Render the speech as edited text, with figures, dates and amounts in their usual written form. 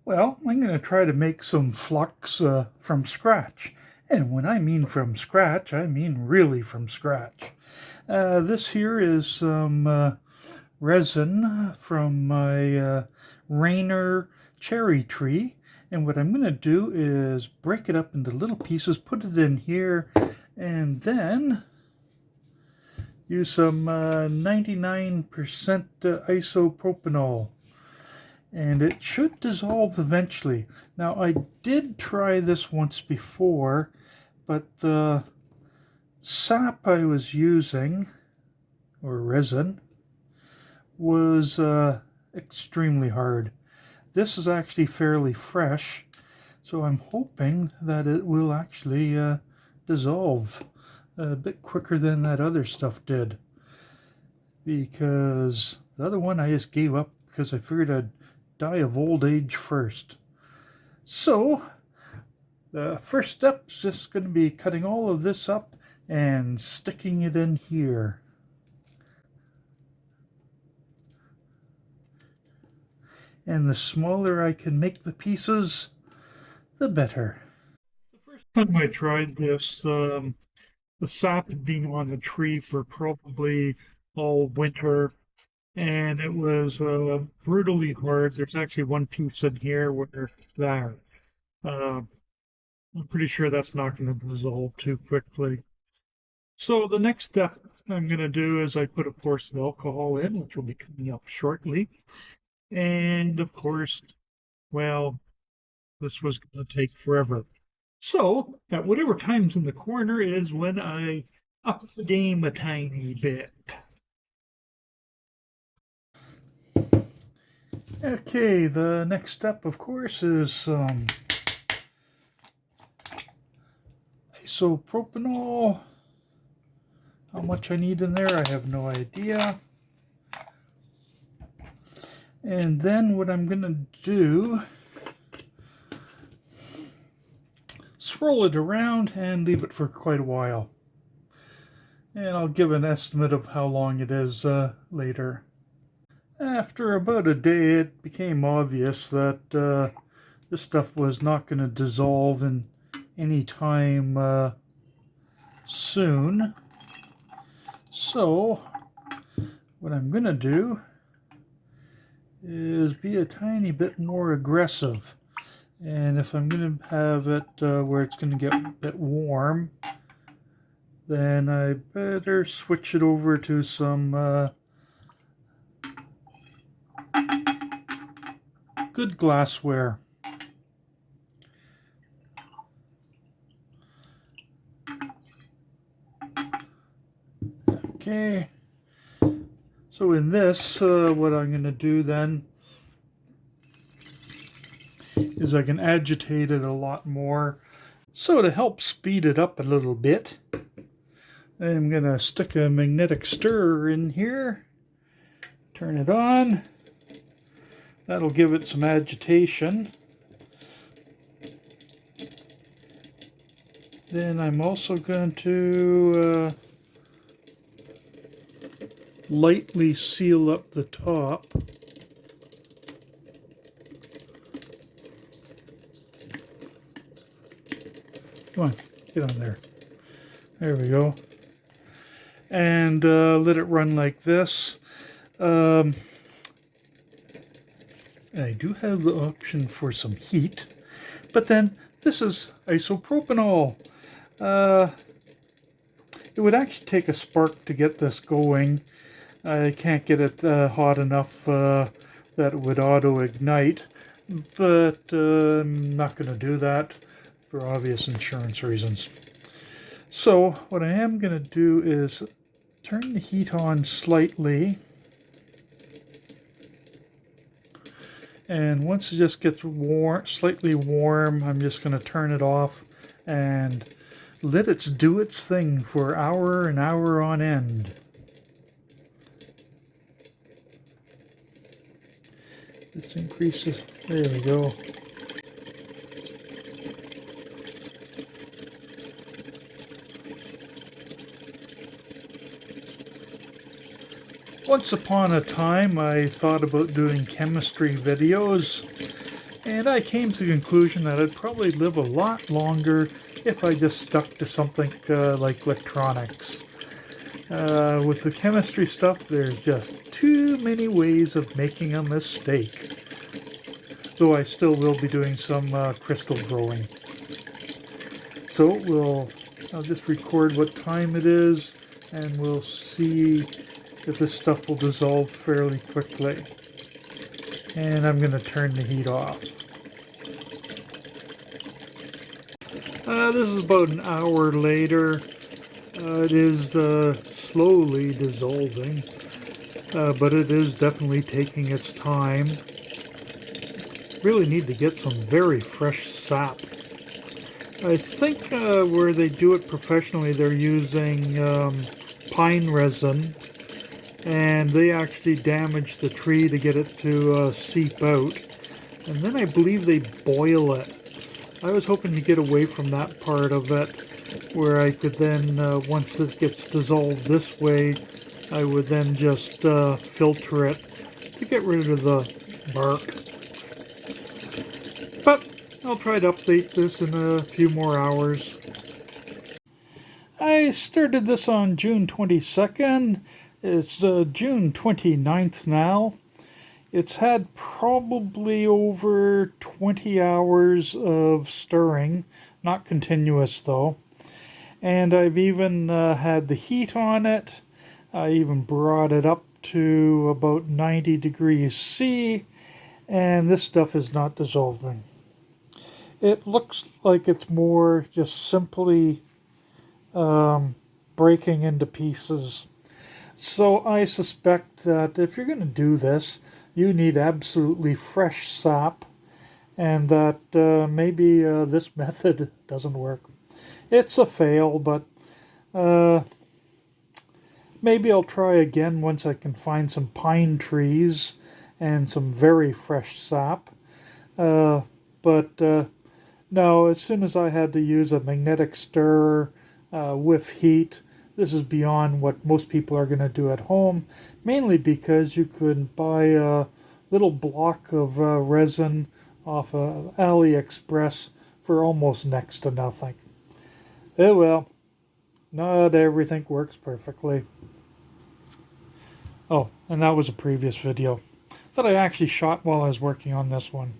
Well, I'm going to try to make some flux from scratch. And when I mean from scratch, I mean really from scratch. This here is some resin from my Rainer cherry tree. And what I'm going to do is break it up into little pieces, put it in here, and then use some 99% isopropanol. And it should dissolve eventually. Now, I did try this once before, but the sap I was using, or resin, was extremely hard. This is actually fairly fresh, so I'm hoping that it will actually dissolve a bit quicker than that other stuff did. Because the other one I just gave up because I figured I'd die of old age first. So the first step is just going to be cutting all of this up and sticking it in here. And the smaller I can make the pieces, the better. The first time I tried this, the sap had been on the tree for probably all winter, and it was brutally hard. There's actually one piece in here where there. I'm pretty sure that's not going to dissolve too quickly. So the next step I'm going to do is I put a course of alcohol in, which will be coming up shortly. And of course, well, this was going to take forever. So at whatever time's in the corner is when I up the game a tiny bit. Okay, the next step, of course, is isopropanol. How much I need in there, I have no idea. And then what I'm going to do, swirl it around and leave it for quite a while. And I'll give an estimate of how long it is later. After about a day, it became obvious that this stuff was not going to dissolve in any time soon. So what I'm going to do is be a tiny bit more aggressive. And if I'm going to have it where it's going to get a bit warm, then I better switch it over to some good glassware. Okay, so in this, what I'm going to do then is I can agitate it a lot more. So to help speed it up a little bit, I'm going to stick a magnetic stirrer in here, turn it on. That'll give it some agitation. Then I'm also going to lightly seal up the top. Come on, get on there. There we go. And let it run like this. I do have the option for some heat, but then this is isopropanol. It would actually take a spark to get this going. I can't get it hot enough that it would auto-ignite, but I'm not going to do that for obvious insurance reasons. So what I am going to do is turn the heat on slightly, and once it just gets warm, slightly warm, I'm just going to turn it off and let it do its thing for an hour on end. This increases. There we go. Once upon a time, I thought about doing chemistry videos, And I came to the conclusion that I'd probably live a lot longer if I just stuck to something like electronics. With the chemistry stuff, there's just too many ways of making a mistake. Though I still will be doing some crystal growing. So I'll just record what time it is, and we'll see if this stuff will dissolve fairly quickly. And I'm going to turn the heat off. This is about an hour later. It is slowly dissolving, but it is definitely taking its time. Really need to get some very fresh sap. I think where they do it professionally, they're using pine resin, and they actually damage the tree to get it to seep out. And then I believe they boil it. I was hoping to get away from that part of it, where I could then, once it gets dissolved this way, I would then just filter it to get rid of the bark. But I'll try to update this in a few more hours. I started this on June 22nd. It's June 29th now. It's had probably over 20 hours of stirring, not continuous though. And I've even had the heat on it. I even brought it up to about 90 degrees C, and this stuff is not dissolving. It looks like it's more just simply breaking into pieces. So I suspect that if you're going to do this, you need absolutely fresh sap, and that maybe this method doesn't work. It's a fail, but maybe I'll try again once I can find some pine trees and some very fresh sap. But no, as soon as I had to use a magnetic stirrer with heat, this is beyond what most people are going to do at home, mainly because you could buy a little block of resin off of AliExpress for almost next to nothing. Oh well, not everything works perfectly. Oh, and that was a previous video that I actually shot while I was working on this one.